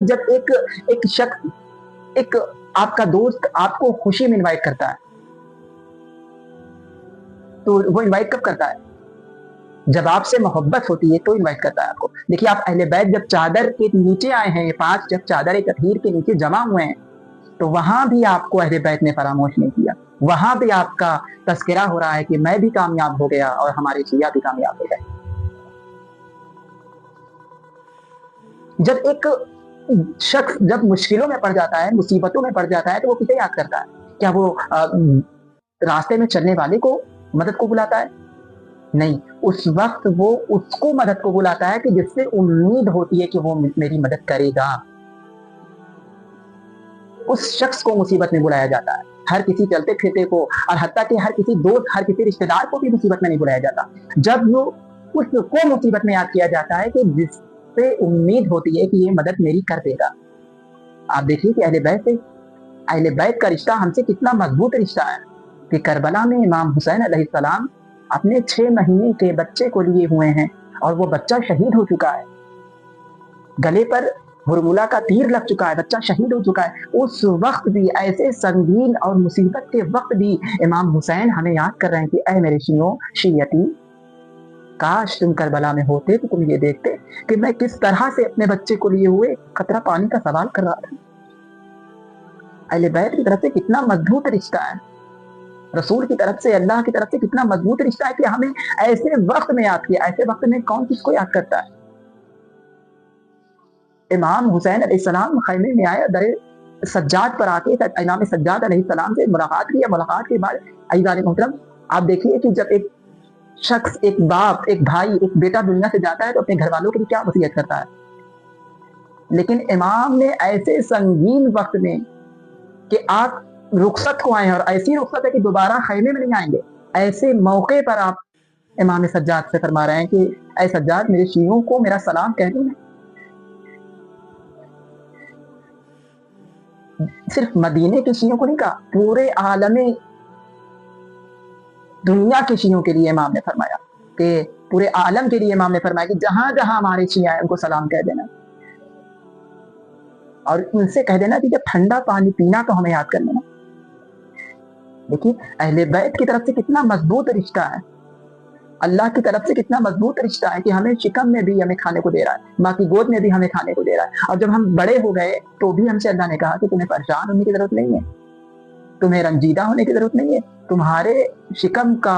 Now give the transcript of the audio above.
جب ایک شخص، ایک آپ کا دوست آپ کو خوشی میں انوائٹ کرتا ہے تو وہ انوائٹ کب کرتا ہے؟ جب آپ سے محبت ہوتی ہے تو انوائٹ کرتا ہے آپ کو. دیکھیے آپ اہل بیت جب چادر کے نیچے آئے ہیں، یہ 5 جب چادر تطہیر کے نیچے جمع ہوئے ہیں تو وہاں بھی آپ کو اہل بیت نے فراموش نہیں کیا. وہاں بھی آپ کا تذکرہ ہو رہا ہے کہ میں بھی کامیاب ہو گیا اور ہمارے شیعہ بھی کامیاب ہو گئے. جب ایک شخص جب مشکلوں میں پڑ جاتا ہے، مصیبتوں میں پڑ جاتا ہے تو وہ کسے یاد کرتا ہے؟ کیا وہ راستے میں چلنے والے کو مدد کو بلاتا ہے؟ نہیں، اس وقت وہ اس کو مدد کو بلاتا ہے کہ جس سے امید ہوتی ہے کہ وہ میری مدد کرے گا. اس شخص کو مصیبت میں بلایا جاتا ہے. ہر کسی چلتے پھرتے کو، اور حتیٰ کہ ہر کسی دوست، ہر کسی رشتہ دار کو بھی مصیبت میں نہیں بلایا جاتا. جب وہ اس کو مصیبت میں یاد کیا جاتا ہے کہ جس سے امید ہوتی ہے کہ یہ مدد میری کر دے گا. آپ دیکھیے کہ اہل بیت کا رشتہ ہم سے کتنا مضبوط رشتہ ہے کہ کربلا میں امام حسین علیہ السلام اپنے 6 مہینے کے بچے کو لیے ہوئے ہیں اور وہ بچہ شہید ہو چکا ہے. گلے پر ہرمولہ کا تیر لگ چکا ہے، بچہ شہید ہو چکا ہے. اس وقت بھی، ایسے سنگین اور مصیبت کے وقت بھی امام حسین ہمیں یاد کر رہے ہیں کہ اے میرے شیعوں، شیعتی، کاش تم کربلا میں ہوتے تو تم یہ دیکھتے کہ میں کس طرح سے اپنے بچے کو لیے ہوئے قطرہ پانی کا سوال کر رہا تھا. اہل بیت کی طرف سے کتنا مضبوط رشتہ ہے، رسول کی طرف سے، اللہ کی طرف سے کتنا مضبوط رشتہ ہے کہ ہمیں ایسے وقت میں یاد کیا. ایسے وقت میں کون کس کو یاد کرتا ہے؟ امام حسین علیہ السلام خیمے میں آئے، در سجاد پر آ کے امام سجاد علیہ السلام سے ملاقات کی. ملاقات کے بعد عزیزان محترم آپ دیکھیے کہ جب ایک شخص، ایک باپ، ایک بھائی، ایک بیٹا دنیا سے جاتا ہے تو اپنے گھر والوں کے لیے کیا وصیت کرتا ہے. لیکن امام نے ایسے سنگین وقت میں کہ آپ رخصت کو آئے ہیں اور ایسی رخصت ہے کہ دوبارہ خیمے میں نہیں آئیں گے، ایسے موقع پر آپ امام سجاد سے فرما رہے ہیں کہ اے سجاد، میرے شیعوں کو میرا سلام کہہ دوں. صرف مدینے کے شیعوں کو نہیں کہا، پورے عالم دنیا کے شیعوں کے لیے امام نے فرمایا کہ پورے عالم کے لیے امام نے فرمایا کہ جہاں جہاں ہمارے شیعہ ہیں ان کو سلام کہہ دینا اور ان سے کہہ دینا کہ جب ٹھنڈا پانی پینا تو ہمیں یاد کر لینا. دیکھیے اہل بیت کی طرف سے کتنا مضبوط رشتہ ہے، اللہ کی طرف سے کتنا مضبوط رشتہ ہے کہ ہمیں شکم میں بھی ہمیں کھانے کو دے رہا ہے، ماں کی گود میں بھی ہمیں کھانے کو دے رہا ہے. اور جب ہم بڑے ہو گئے تو بھی ہم سے اللہ نے کہا کہ تمہیں پریشان ہونے کی ضرورت نہیں ہے، تمہیں رنجیدہ ہونے کی ضرورت نہیں ہے، تمہارے شکم کا